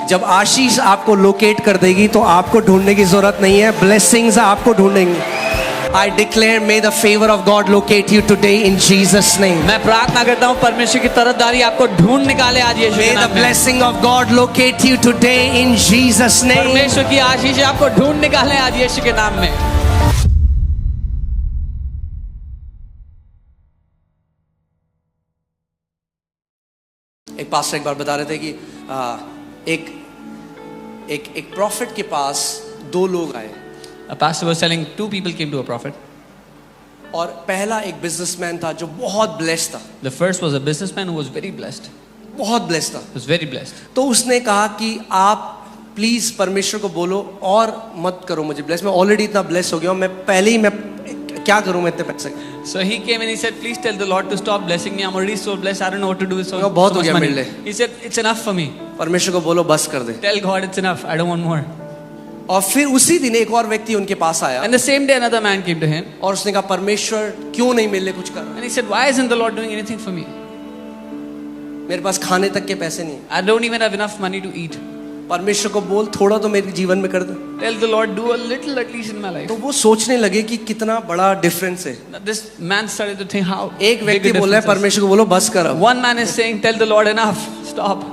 जब आशीष आपको लोकेट कर देगी तो आपको ढूंढने की जरूरत नहीं है, ब्लेसिंग्स आपको ढूंढेंगी। I declare, may the favor of God locate you today in Jesus' name. मैं प्रार्थना करता हूँ परमेश्वर की तरफदारी आपको ढूंढ निकाले आज यीशु के May the नाम में। blessing of God locate you today in Jesus' name. परमेश्वर की आशीष आपको ढूंढ निकाले आज यीशु के नाम में। एक पास्टर एक बार बता रहे थे कि एक प्रॉफिट के पास दो लोग आए A pastor was telling two people came to a prophet. और पहला एक बिजनेसमैन था जो बहुत ब्लेस्ड था, The first was a businessman who was very blessed. बहुत ब्लेस्ड था। Was very blessed. तो उसने कहा कि आप प्लीज परमेश्वर को बोलो और मत करो मुझे ब्लेस, मैं ऑलरेडी इतना ब्लेस हो गया हूँ, मैं पहले ही मैं क्या करूँ मैं इतने पैसे। So he came and he said, please tell the Lord to stop blessing me. I'm already so blessed. I don't know what to do with so बहुत हो much गया money. मेरे लिए। He said, it's enough for me. परमेश्वर को बोलो बस कर दे। Tell God it's enough. I don't want more. और फिर उसी दिन एक और व्यक्ति उनके पास आया And the same day another man came to him और उसने कहा परमेश्वर क्यों नहीं मेरे लिए कुछ कर रहा, and he said, why isn't the Lord doing anything for me? मेरे पास खाने तक के पैसे नहीं है। I don't even have enough money to eat. परमेश्वर को बोल थोड़ा तो मेरे जीवन में कर दे। Tell the Lord, do a little at least in my life. तो वो सोचने लगे कि कितना बड़ा डिफरेंस है। Now, this man started to think how एक big व्यक्ति a बोल रहा है difference is. परमेश्वर को बोलो बस कर अब, One man is saying, tell the Lord enough, stop.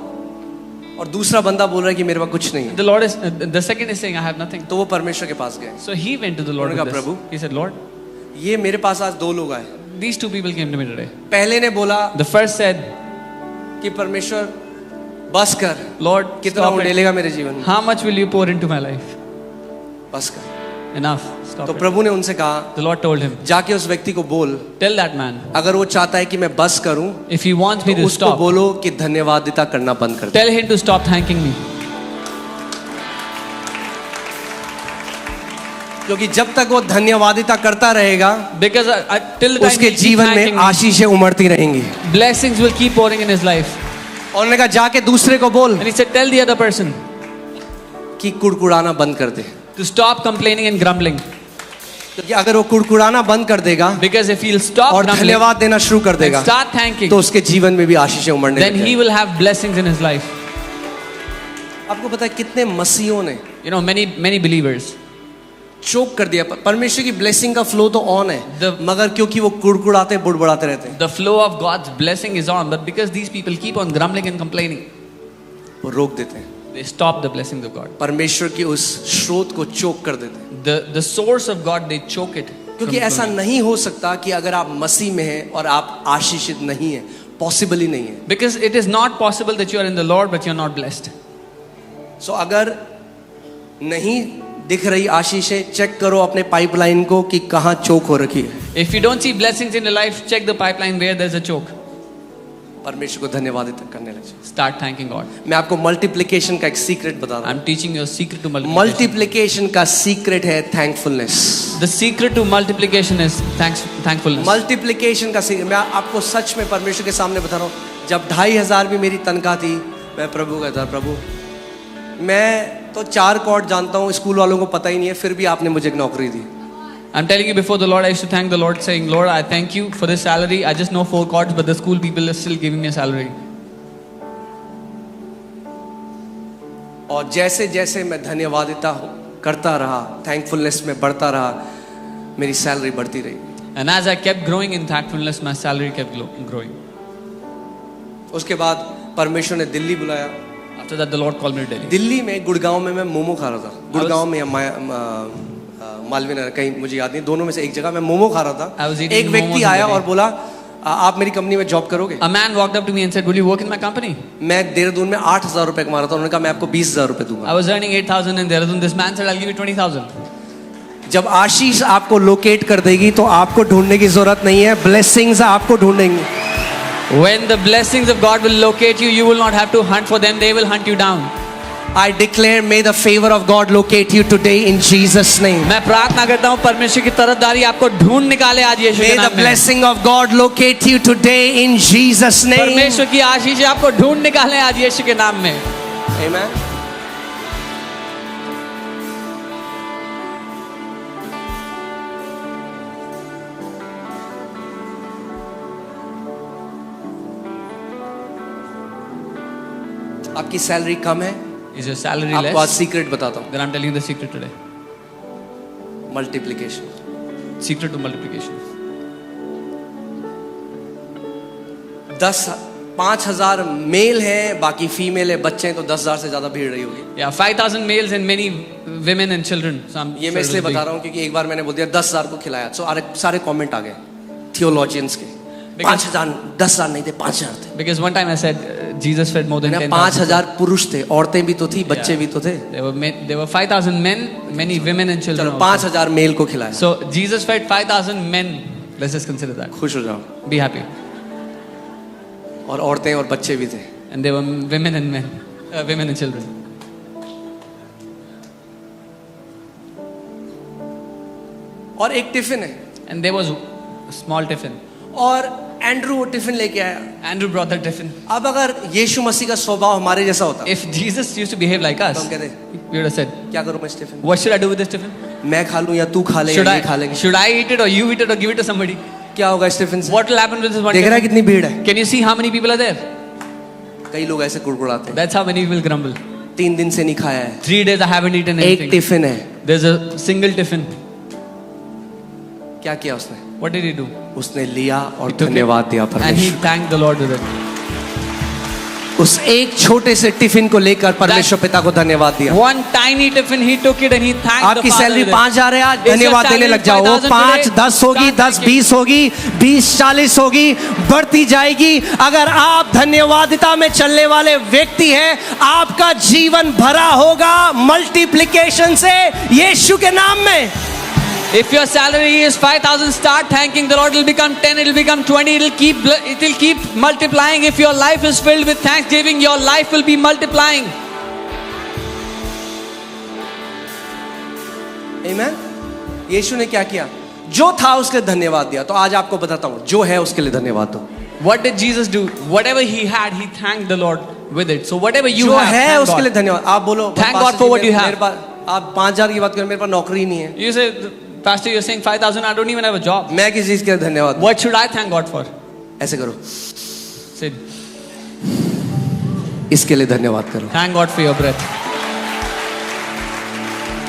और दूसरा बंदा बोल रहा है कि मेरे पास कुछ नहीं है। The Lord is, the second is saying, I have nothing. तो वो परमेश्वर के पास गए। So he went to the Lord उन्होंने with कहा, this. Prabhu, He said, Lord, ये मेरे पास आज दो लोग आए। these two people came to me today. पहले ने बोला The first said, कि परमेश्वर बस कर, Lord, कितना stop वो it. डालेगा मेरे जीवन में, How much will you pour into my life? बस कर। Enough, stop तो it. प्रभु ने उनसे कहा The Lord told him, जाके उस व्यक्ति को बोल, tell that man, अगर वो चाहता है कि मैं बस करूं if he wants me तो to उसको stop, बोलो कि धन्यवादिता करना बंद कर दे। tell him to stop thanking me. क्योंकि जब तक वो धन्यवादिता करता रहेगा Because till the time उसके he keeps जीवन में thanking me, आशीषें उमड़ती रहेंगी। blessings will keep pouring in his life. और उन्होंने कहा जाके दूसरे को बोल And he said, tell the other person कि कुड़कुड़ाना बंद कर दे, to stop complaining and grumbling. क्योंकि अगर वो कुड़कुड़ाना बंद कर देगा Because if he'll stop और grumbling धन्यवाद देना शुरू कर and देगा start thanking, तो उसके जीवन में भी आशीषें उमड़ने then he लगेंगी। will have blessings in his life. आपको पता है कितने मसीहों ने You know, many believers, चोक कर दिया। परमेश्वर की ब्लेसिंग का फ्लो तो ऑन है, The- मगर क्योंकि वो कुड़कुड़ाते बुड़बुड़ाते रहते हैं the flow of God's blessing is on, but because these people keep on grumbling and complaining, वो रोक देते हैं, they stop the blessings of God. परमेश्वर की उस स्रोत को चोक कर देते हैं। The source of God, they choke it. क्योंकि ऐसा नहीं हो सकता कि अगर आप मसीह में हैं और आप आशीषित नहीं है, पॉसिबल ही नहीं है। Because it is not possible that you are in the Lord but you are not blessed. सो अगर नहीं दिख रही आशीषें, चेक करो अपने पाइपलाइन को कि कहाँ चोक हो रखी है। If you don't see blessings in your life, check the pipeline where there's a choke. परमेश्वर को धन्यवाद करने लगे। Start thanking God. मैं आपको मल्टीप्लिकेशन का एक सीक्रेट बता रहा हूँ। I'm teaching you a secret to multiplication. Multiplication का सीक्रेट है thankfulness. The secret to multiplication is thankfulness. Multiplication का सीक्रेट मैं आपको सच में परमेश्वर के सामने बता रहा हूँ। जब 2,500 भी मेरी तनख्वाह थी, मैं प्रभु का था, प्रभु मैं तो 4 कॉर्ड जानता हूँ, स्कूल वालों को पता ही नहीं है, फिर भी आपने मुझे एक नौकरी दी। I'm telling you before the Lord, I used to thank the Lord saying, Lord, I thank you for this salary. I just know 4 chords, but the school people are still giving me a salary. और जैसे जैसे मैं धन्यवादिता करता रहा, thankfulness में बढ़ता रहा, मेरी सैलरी बढ़ती रही। And as I kept growing in thankfulness, my salary kept growing. उसके बाद परमेश्वर ने दिल्ली बुलाया। After that, the Lord called me to Delhi. Delhi में गुड़गांव में मैं मोमो खा रहा था, गुड़गांव में या मालवीय नगर, कहीं मुझे याद नहीं, दोनों में से एक जगह मैं मोमो खा रहा I was था। eating एक व्यक्ति momos in आया Delhi. और बोला आप मेरी कंपनी में जॉब करोगे? A man walked up to me and said, will you work in my company? मैं देहरादून में 8,000 रुपए कमा रहा था, उन्होंने कहा मैं आपको 20,000 रुपए दूंगा। I was earning 8,000 in Dehradun. This man said, I'll give you 20,000. जब आशीष आपको लोकेट कर देगी तो आपको ढूंढने की जरूरत नहीं है, ब्लेसिंग्स आपको ढूंढेंगी। When the blessings of God will locate you, you will not have to hunt for them. They will hunt you down. I declare, may the favor of God locate you today in Jesus' name. मैं प्रार्थना करता हूँ परमेश्वर की तरफदारी आपको ढूंढ निकाले आज यीशु May के the नाम में। blessing of God locate you today in Jesus' name. परमेश्वर की आशीष आपको ढूंढ निकाले आज यीशु के नाम में। Amen. आपकी सैलरी कम है, Is your salary आपको आज less? सीक्रेट बताता हूँ, Then I'm telling you the secret today. Multiplication. Secret to multiplication. 5,000 male हैं, बाकी फीमेल है, बच्चे हैं, तो 10,000 से ज्यादा भीड़ रही होगी। Yeah, 5,000 males and many women and children. So I'm ये sure मैं it इसलिए was big. बता रहा हूँ क्योंकि एक बार मैंने बोल दिया 10,000 को खिलाया, तो सारे कमेंट आ गए थियोलॉजियंस के। 5,000, 10,000 नहीं थे, 5,000 थे। Because one time I said Jesus fed more than 10,000. 5,000 पुरुष थे, औरतें भी तो थी, बच्चे भी तो थे। There were 5,000 men, many women and children. चलो also. 5,000 मेल को खिलाया। So Jesus fed 5,000 men. Let's just consider that. खुश हो जाओ। Be happy. और औरतें और बच्चे भी थे। And there were women and men, women and children. और एक टिफिन है, And there was a small tiffin. और एंड्रू वो टिफिन लेके आया। Andrew brought that tiffin. अब अगर यीशु मसीह का स्वभाव हमारे जैसा होता, If Jesus used to behave like तो us, हम कहते we would have said, क्या करूं मैं इस tiffin? what should I do with this tiffin? मैं खा लूं या तू खा ले, Should या ये खा लेंगे? I eat it or you eat it or give it to somebody? क्या होगा इस टिफिन से? What will happen with this one देख रहा है tiffin? कितनी भीड़ है? Can you see how many people are there? कई लोग ऐसे कुड़कुड़ाते हैं, That's how many people grumble. 3 दिन से नहीं खाया है, 3 days I haven't eaten एक anything. टिफिन है। There's a single tiffin. क्या किया उसने? What did he do? उसने लिया और took it धन्यवाद दिया And he परमेश्वर। thanked the Lord with it. उस एक छोटे से टिफिन को लेकर परमेश्वर पिता को धन्यवाद दिया। One tiny tiffin, he took it and he thanked the आपकी Father सैलरी with it. 5,000 है, आज Is your धन्यवाद देने salary लग जाओ। वो 5,000 5, today? 10 होगी, Start 10, thanking. 20 होगी, 20, 40 होगी, बढ़ती जाएगी। अगर आप धन्यवादिता में चलने वाले व्यक्ति हैं, आपका जीवन भरा होगा मल्टीप्लिकेशन से, यीशु के नाम में। If your salary is 5,000, start thanking the Lord. It will become 10, it will become 20, it will keep multiplying. If your life is filled with thanksgiving, your life will be multiplying. आमीन। यीशु ने क्या किया? जो था उसके लिए धन्यवाद दिया। तो आज आपको बताता हूं, जो है उसके लिए धन्यवाद दो। What did Jesus do? Whatever he had, he thanked the Lord with it. So whatever you जो have, है thank उसके God. लिए धन्यवाद। आप बोलो, Thank पास्टर God for जी, what you have. मेरे पास, आप 5,000 की बात करें, मेरे पास नौकरी नहीं है। You say, Pastor, you're saying 5,000, I don't even have a job. मैं किस चीज के लिए धन्यवाद दूं? What should I thank God for? ऐसे करो, Say, इसके लिए धन्यवाद करो। thank God for your breath.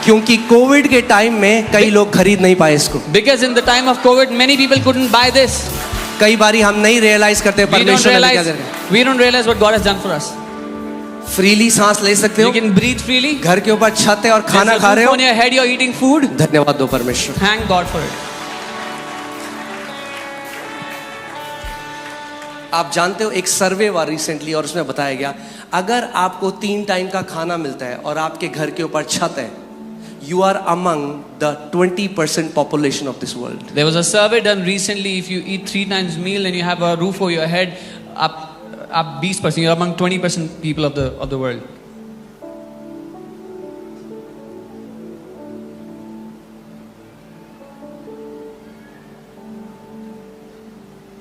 क्योंकि कोविड के टाइम में कई लोग खरीद नहीं पाए इसको। Because in the time of COVID, many people couldn't buy this. कई बारी हम नहीं रियलाइज करते We don't परमेश्वर ने क्या realize, they. we don't realize what God has done for us. Freely सांस ले सकते You हो, can breathe freely. घर के ऊपर छत है और There's खाना a खा रहे roof हो, on your head, you're eating food. धन्यवाद दो परमेश्वर। Thank God for it. आप जानते हो एक सर्वे हुआ रिसेंटली और उसमें बताया गया, अगर आपको 3 टाइम का खाना मिलता है और आपके घर के ऊपर छत है, you are among the 20% population of this world. There was a survey done recently. If you eat 3 times meal and you have a roof over your head, up 20%, you're among 20% people of the world.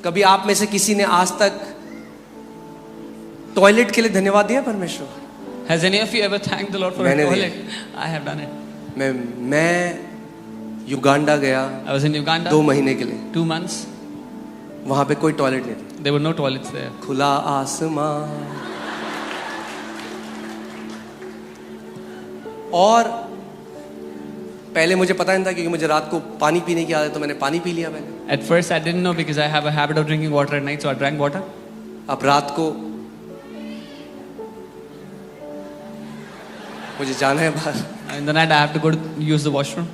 कभी आप में से किसी ने आज तक toilet के लिए धन्यवाद दिया परमेश्वर? Has any of you ever thanked the Lord for a मैंने toilet? I have done it. मैं युगांडा गया I was in Uganda 2 महीने के लिए, 2 months. वहां पे कोई टॉयलेट नहीं थी, There were no toilets there. खुला आसमान। और पहले मुझे पता नहीं था क्योंकि मुझे रात को पानी पीने की आदत, तो मैंने पानी पी लिया पहले। At first, I didn't know because I have a habit of drinking water at night, so I drank water. अब रात को मुझे जाना है बाहर, In the night, I have to go to use the washroom.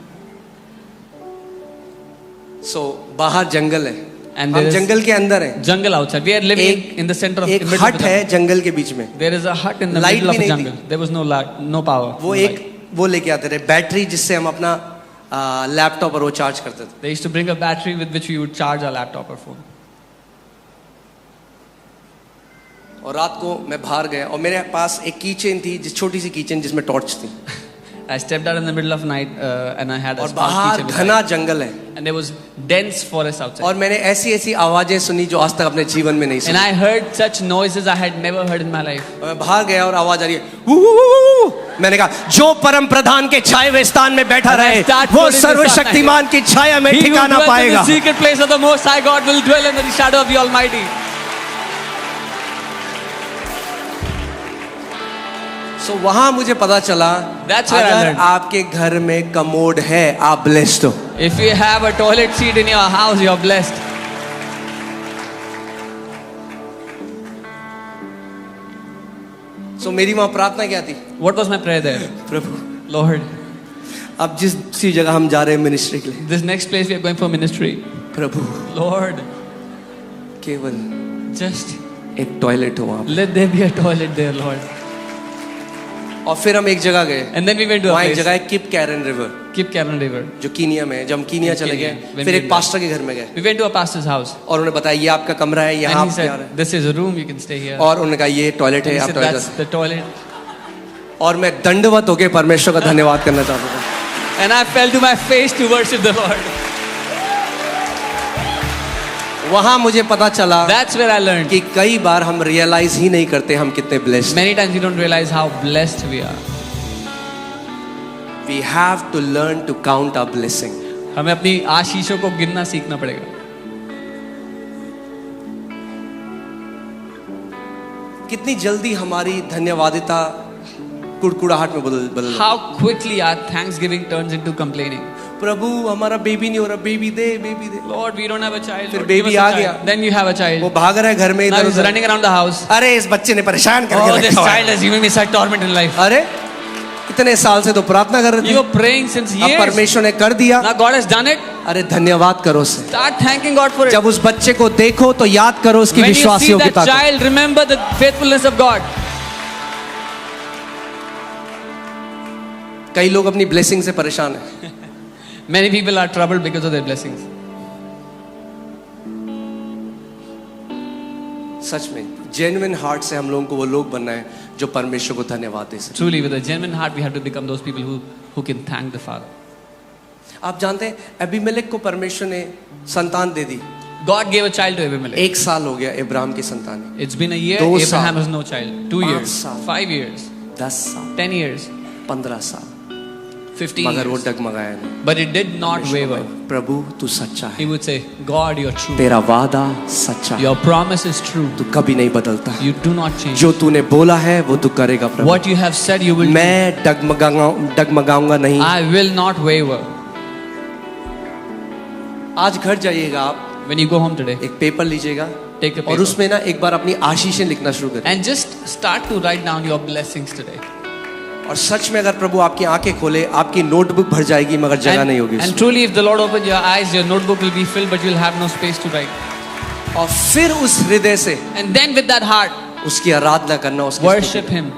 सो बाहर जंगल है, And हम there is जंगल के अंदर हैं। jungle outside. We are living एक- in the center of एक in middle of हट the है jungle. जंगल के बीच में, There is a hut in the Light middle of भी the नहीं jungle. There was no light, no power. वो no एक light. वो लेके आते थे बैटरी, जिससे हम अपना लैपटॉप और वो चार्ज करते थे। They used to bring a battery with which we would charge our laptop or phone. और रात को मैं बाहर गया और मेरे पास एक कीचेन थी, जिस छोटी सी कीचेन जिसमें टॉर्च थी, I stepped out in the middle of night and I had a और small बाहर keychain with घना light. जंगल है। And there was dense forest outside. और मैंने ऐसी ऐसी आवाजें सुनी जो आज तक अपने जीवन में नहीं And सुनी। I heard such noises I had never heard in my life. और मैं बाहर गया और आवाज आ रही है, "वू, वू, वू, वू, वू।" मैंने कहा, जो परम प्रधान के छाए हुए स्थान में बैठा And I रहे, start वो quoting this सर्वशक्तिमान की छाया में He who ठिकाना dwells in पाएगा। the secret place of the Most High God will dwell in the shadow of the Almighty. सो वहां मुझे पता चला That's where I अगर learned. आपके घर में कमोड है आप ब्लेस्ड हो. If you have a toilet seat in your house, you're blessed. सो मेरी वहां प्रार्थना क्या थी? What was my prayer there? Prabhu Lord, अब जिस जगह हम जा रहे हैं मिनिस्ट्री के लिए, this next place we are going for ministry. Prabhu Lord, केवल just एक टॉयलेट हो वहां पे. let there be a toilet there, Lord. और फिर हम एक जगह गए, And then we went to a वहां एक place, जगह है Kip Cameron river, Kip Cameron River. जो कीनिया में है. जब हम कीनिया In चले Kenya, गए, when फिर we एक went पास्टर के घर में गए We went to a pastor's house. और उन्होंने बताया ये आपका कमरा है, यहाँ And he आप जा रहे said, हैं. this is a room, you can stay here. और उन्होंने कहा ये टॉयलेट And है, he आप said, toilet. that's the toilet. और मैं दंडवत होके परमेश्वर का धन्यवाद करना चाहता हूँ. And I fell to my face to worship the Lord. वहां मुझे पता चला That's where I learned. कि कई बार हम रियलाइज ही नहीं करते हम कितने blessed. Many times we don't realize how blessed we are. We have to learn to count our blessing. हमें अपनी आशीषों को गिनना सीखना पड़ेगा. कितनी जल्दी हमारी धन्यवादिता कुड़कुड़ाहट में बदल. How quickly our thanksgiving turns into complaining. प्रभु हमारा बेबी नहीं हो रहा, baby they, baby they. Lord, we don't have a child. फिर Lord, give baby us a आ child. गया. Then you have a वो child. भाग रहा है घर में Now इधर he's उधर. running around the house. अरे इस बच्चे ने परेशान Oh, करके this रखा हुआ child है. has given me such torment in life. अरे इतने साल से तो प्रार्थना कर रहे You थे, are praying since अब years. परमेश्वर ने कर दिया. Now God has done it. अरे धन्यवाद करो उसे. Start thanking God for it. जब उस बच्चे को देखो तो याद करो उसकी When you विश्वास see that योग्यता को. child, remember the faithfulness of God. कई लोग अपनी ब्लेसिंग से परेशान हैं. Many people are troubled because of their blessings. सच में जेन्युइन हार्ट से हम लोगों को वो लोग बनना है जो परमेश्वर को धन्यवाद दे सके. Truly, with a genuine heart, we have to become those people who can thank the Father. आप जानते हैं अबीमेलेक को परमेश्वर ने संतान दे दी. God gave a child to Abimelech. 1 साल हो गया इब्राहिम की संतान. It's been a year. 2 Abraham साल. has no child. 2 5 years. साल. 5 years. 10 साल, 10 years. 15 साल, 15 मगर वो years. डगमगाया नहीं. But it did not waver. प्रभु तू सच्चा He है, would say, God, you're true. तेरा वादा सच्चा है, Your promise is true. तू कभी नहीं बदलता. You do not change. जो तूने बोला है वो तू करेगा प्रभु. What you have said, you will do. मैं डगमगाऊंगा नहीं. I will not waver. आज घर जाइएगा आप, When you go home today, एक पेपर लीजिएगा take a और paper उसमें ना एक बार अपनी आशीषें लिखना शुरू करें. and just start to write down your blessings today. और सच में अगर प्रभु आपकी आंखें खोले आपकी नोटबुक भर जाएगी मगर जगह नहीं होगी And उसमें. truly, if the Lord opens your eyes, your notebook will be filled, but you'll have no space to write. और फिर उस हृदय से And then with that heart, उसकी आराधना करना, उसकी worship Him,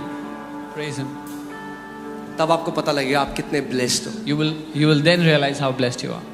praise Him. तब आपको पता लगेगा आप कितने ब्लेस्ड हो. You will then realize how blessed you are.